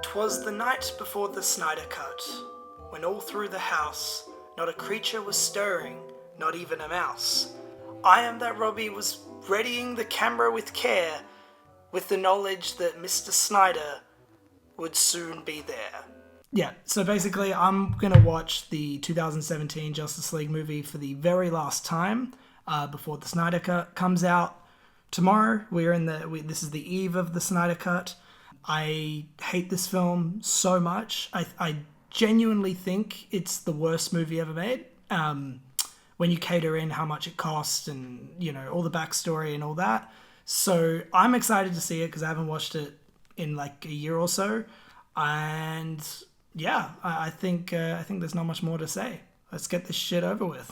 'Twas the night before the Snyder Cut, when all through the house not a creature was stirring, not even a mouse. iamthatroby was readying the camera with care, with the knowledge that Mr. Snyder would soon be there. Yeah, so basically I'm going to watch the 2017 Justice League movie for the very last time before the Snyder Cut comes out tomorrow. This is the eve of the Snyder Cut. I hate this film so much. I genuinely think it's the worst movie ever made. When you cater in how much it cost and, you know, all the backstory and all that. So I'm excited to see it because I haven't watched it in like a year or so. And yeah, I think there's not much more to say. Let's get this shit over with.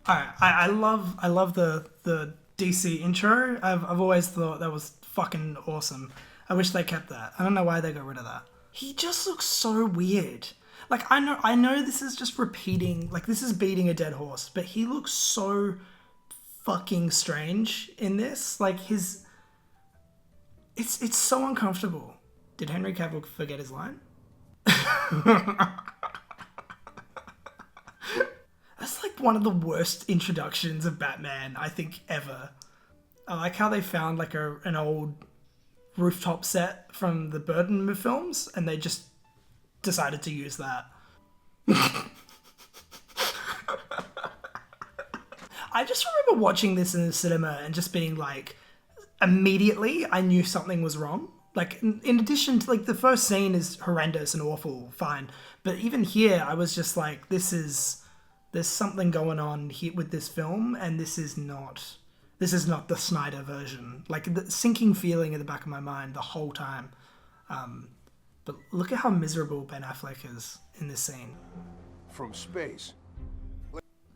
Alright, I love the DC intro. I've always thought that was fucking awesome. I wish they kept that. I don't know why they got rid of that. He just looks so weird. Like, I know this is just repeating, like, this is beating a dead horse, but he looks so fucking strange in this. Like, it's so uncomfortable. Did Henry Cavill forget his line? That's like one of the worst introductions of Batman, I think, ever. I like how they found like an old rooftop set from the Burton films and they just decided to use that. I just remember watching this in the cinema and just being like, immediately I knew something was wrong. Like, in addition to, like, the first scene is horrendous and awful, fine. But even here, I was just like, there's something going on here with this film, and this is not the Snyder version. Like, the sinking feeling in the back of my mind the whole time. But look at how miserable Ben Affleck is in this scene. From space.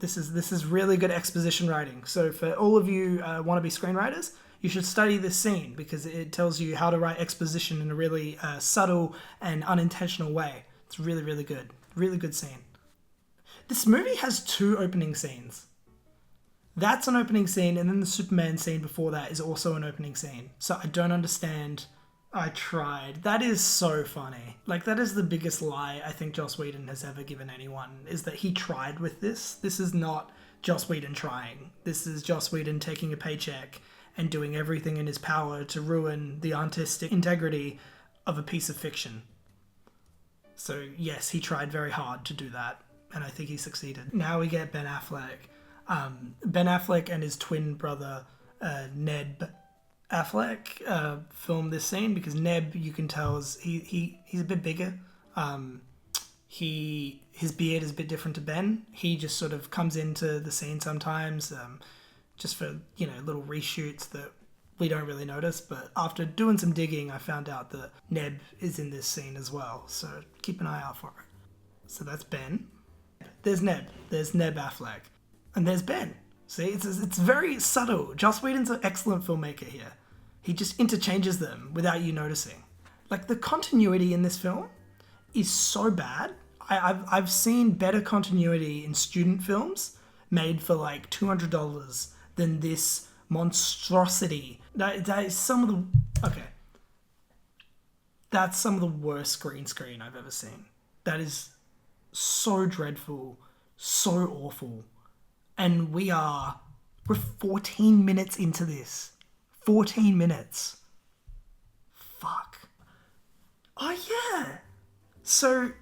This is really good exposition writing. So for all of you wannabe screenwriters, you should study this scene because it tells you how to write exposition in a really subtle and unintentional way. It's really, really good. Really good scene. This movie has 2 opening scenes. That's an opening scene, and then the Superman scene before that is also an opening scene. So I don't understand. I tried. That is so funny. Like, that is the biggest lie I think Joss Whedon has ever given anyone, is that he tried with this. This is not Joss Whedon trying. This is Joss Whedon taking a paycheck and doing everything in his power to ruin the artistic integrity of a piece of fiction. So yes, he tried very hard to do that, and I think he succeeded. Now we get Ben Affleck. Ben Affleck and his twin brother, Ned Affleck, filmed this scene because Neb, you can tell, he's a bit bigger. His beard is a bit different to Ben. He just sort of comes into the scene sometimes, just for, you know, little reshoots that we don't really notice. But after doing some digging, I found out that Neb is in this scene as well. So keep an eye out for it. So that's Ben. There's Neb. There's Neb Affleck. And there's Ben. See, it's very subtle. Joss Whedon's an excellent filmmaker here. He just interchanges them without you noticing. Like, the continuity in this film is so bad. I've seen better continuity in student films made for like $200 than this monstrosity. That is some of the... Okay. That's some of the worst green screen I've ever seen. That is so dreadful, so awful. And we're 14 minutes into this. 14 minutes. Fuck. Oh yeah. So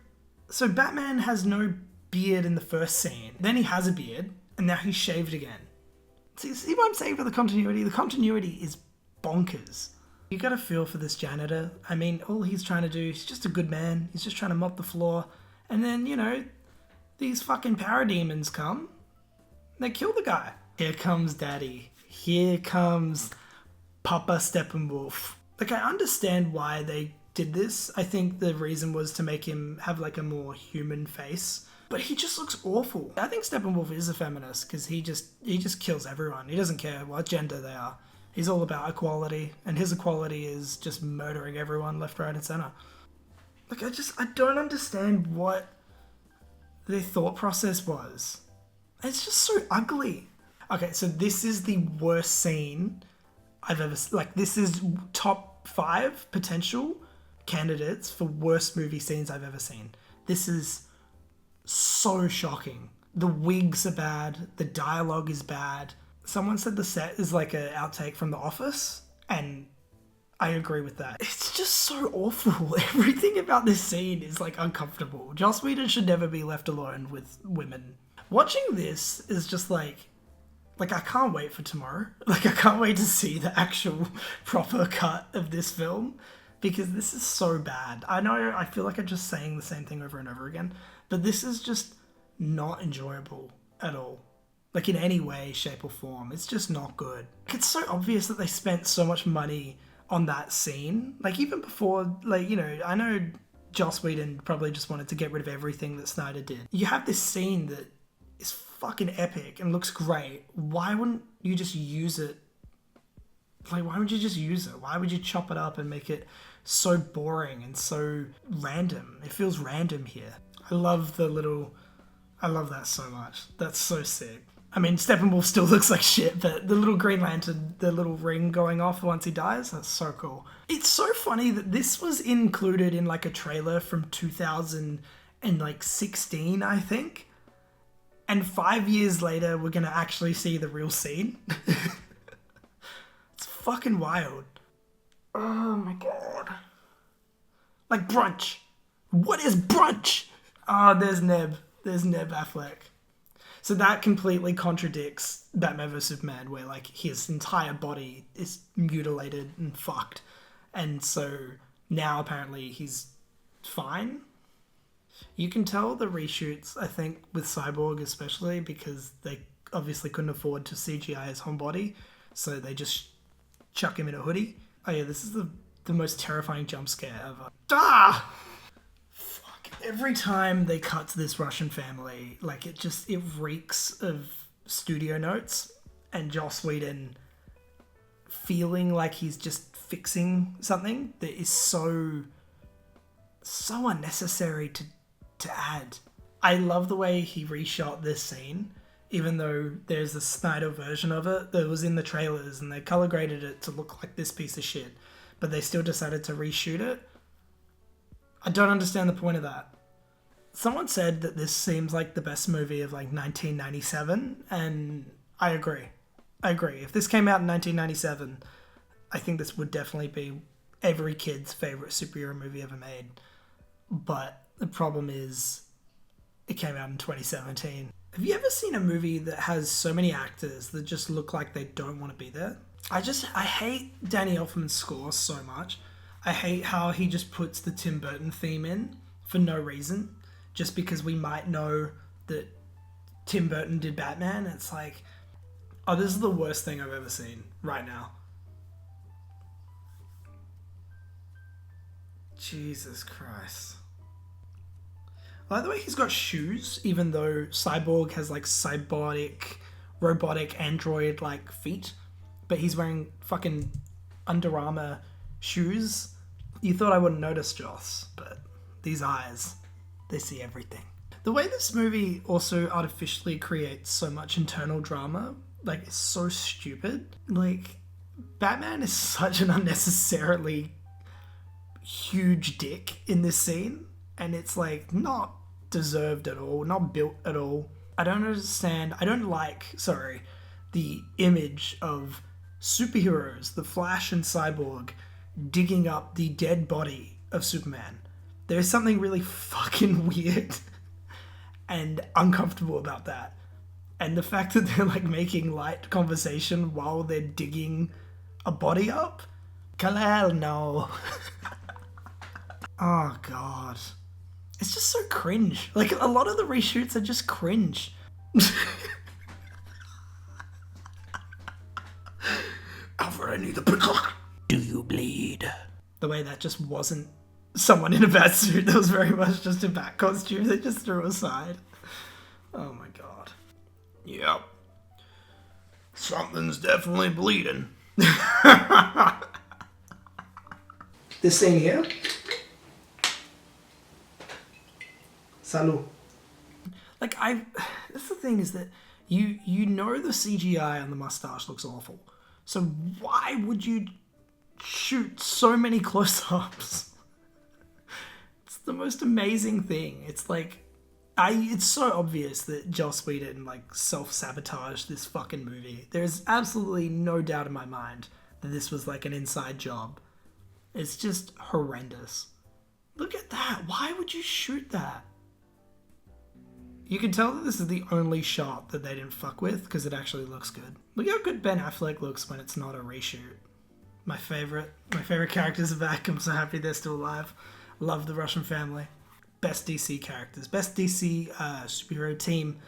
Batman has no beard in the first scene. Then he has a beard, and now he's shaved again. See what I'm saying for the continuity? The continuity is bonkers. You got a feel for this janitor. I mean, all he's trying to do, he's just a good man. He's just trying to mop the floor. And then, you know, these fucking parademons come. They kill the guy. Here comes Daddy. Here comes Papa Steppenwolf. Like, I understand why they did this. I think the reason was to make him have like a more human face. But he just looks awful. I think Steppenwolf is a feminist because he just kills everyone. He doesn't care what gender they are. He's all about equality, and his equality is just murdering everyone left, right, and center. Like, I don't understand what their thought process was. It's just so ugly. Okay, so this is the worst scene I've ever... Like, this is top 5 potential candidates for worst movie scenes I've ever seen. This is so shocking. The wigs are bad. The dialogue is bad. Someone said the set is like an outtake from The Office, and I agree with that. It's just so awful. Everything about this scene is like uncomfortable. Joss Whedon should never be left alone with women. Watching this is just like I can't wait for tomorrow. Like, I can't wait to see the actual proper cut of this film, because this is so bad. I know I feel like I'm just saying the same thing over and over again, but this is just not enjoyable at all. Like, in any way, shape or form. It's just not good. It's so obvious that they spent so much money on that scene. Like, even before, like, you know, I know Joss Whedon probably just wanted to get rid of everything that Snyder did. You have this scene that is fucking epic and looks great. Why wouldn't you just use it? Like, why would you just use it? Why would you chop it up and make it so boring and so random? It feels random here. I love that so much. That's so sick. I mean, Steppenwolf still looks like shit, but the little Green Lantern, the little ring going off once he dies, that's so cool. It's so funny that this was included in like a trailer from 2016, I think. And 5 years later, we're gonna actually see the real scene. It's fucking wild. Oh my god. Like, brunch. What is brunch? Oh, there's Neb. There's Neb Affleck. So that completely contradicts Batman vs Superman, where like his entire body is mutilated and fucked. And so now apparently he's fine. You can tell the reshoots, I think, with Cyborg especially, because they obviously couldn't afford to CGI his whole body, so they just chuck him in a hoodie. Oh yeah, this is the most terrifying jump scare ever. Ah! Fuck. Every time they cut to this Russian family, like, it reeks of studio notes and Joss Whedon feeling like he's just fixing something that is so unnecessary to add. I love the way he reshot this scene, even though there's a Snyder version of it that was in the trailers and they color graded it to look like this piece of shit, but they still decided to reshoot it. I don't understand the point of that. Someone said that this seems like the best movie of like 1997, and I agree. If this came out in 1997, I think this would definitely be every kid's favorite superhero movie ever made. But the problem is, it came out in 2017. Have you ever seen a movie that has so many actors that just look like they don't want to be there? I hate Danny Elfman's score so much. I hate how he just puts the Tim Burton theme in for no reason, just because we might know that Tim Burton did Batman. It's like, oh, this is the worst thing I've ever seen right now. Jesus Christ. By the way, he's got shoes, even though Cyborg has like cyborg, robotic android like feet, but he's wearing fucking Under Armour shoes. You thought I wouldn't notice, Joss, but these eyes, they see everything. The way this movie also artificially creates so much internal drama, like, it's so stupid. Like, Batman is such an unnecessarily huge dick in this scene, and it's like not deserved at all, not built at all. I don't like the image of superheroes, the Flash and Cyborg, digging up the dead body of Superman. There's something really fucking weird and uncomfortable about that. And the fact that they're like making light conversation while they're digging a body up? Kal-El, no. Oh god. It's just so cringe. Like, a lot of the reshoots are just cringe. Alfred, I need the pickle. Do you bleed? The way that just wasn't someone in a bat suit. That was very much just a bat costume they just threw aside. Oh my god. Yep. Something's definitely bleeding. This scene here. Salud. Like, that's the thing, is that you know the CGI on the mustache looks awful. So why would you shoot so many close-ups? It's the most amazing thing. It's like, it's so obvious that Joss Whedon like self-sabotaged this fucking movie. There's absolutely no doubt in my mind that this was like an inside job. It's just horrendous. Look at that. Why would you shoot that? You can tell that this is the only shot that they didn't fuck with because it actually looks good. Look how good Ben Affleck looks when it's not a reshoot. My favorite characters are back. I'm so happy they're still alive. Love the Russian family. Best DC characters. Best DC superhero team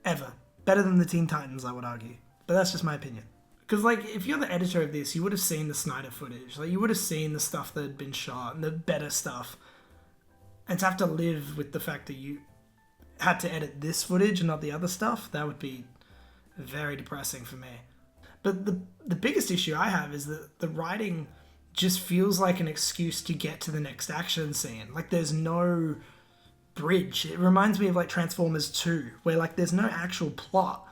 ever. Better than the Teen Titans, I would argue. But that's just my opinion. Because, like, if you're the editor of this, you would have seen the Snyder footage. Like, you would have seen the stuff that had been shot and the better stuff. And to have to live with the fact that you had to edit this footage and not the other stuff, that would be very depressing for me. But the biggest issue I have is that the writing just feels like an excuse to get to the next action scene. Like, there's no bridge. It reminds me of, like, Transformers 2, where, like, there's no actual plot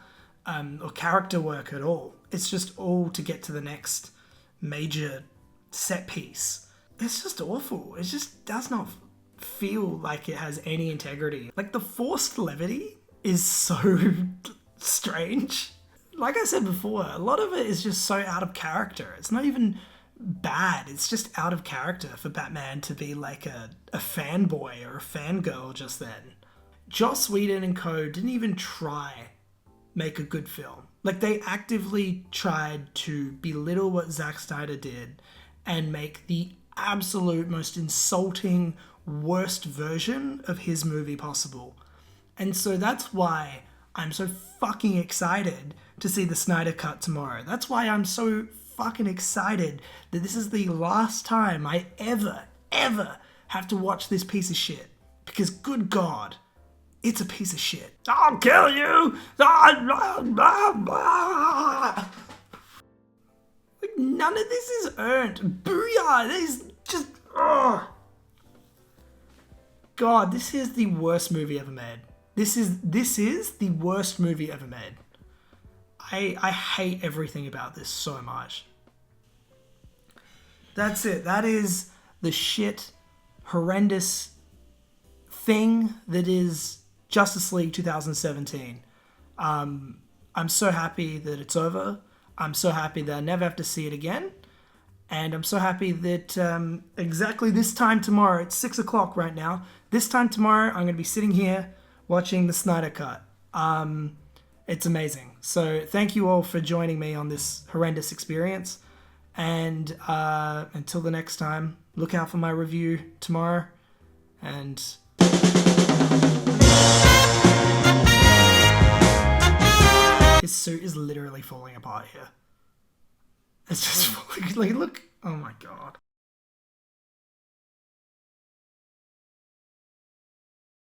or character work at all. It's just all to get to the next major set piece. It's just awful. It just does not feel like it has any integrity. Like, the forced levity is so strange. Like I said before, a lot of it is just so out of character. It's not even bad. It's just out of character for Batman to be like a fanboy or a fangirl just then. Joss Whedon and co. didn't even try make a good film. Like, they actively tried to belittle what Zack Snyder did and make the absolute most insulting, worst version of his movie possible. And so that's why I'm so fucking excited to see the Snyder Cut tomorrow. That's why I'm so fucking excited that this is the last time I ever have to watch this piece of shit. Because good God, it's a piece of shit. I'll kill you! Like, none of this is earned. Booyah! This is just... Ugh. God, this is the worst movie ever made. This is the worst movie ever made. I hate everything about this so much. That's it. That is the shit, horrendous thing that is Justice League 2017. I'm so happy that it's over. I'm so happy that I never have to see it again. And I'm so happy that exactly this time tomorrow, it's 6 o'clock right now, this time tomorrow I'm going to be sitting here watching the Snyder Cut. It's amazing. So thank you all for joining me on this horrendous experience. And until the next time, look out for my review tomorrow. And... his suit is literally falling apart here. It's just falling... like, look... oh my God.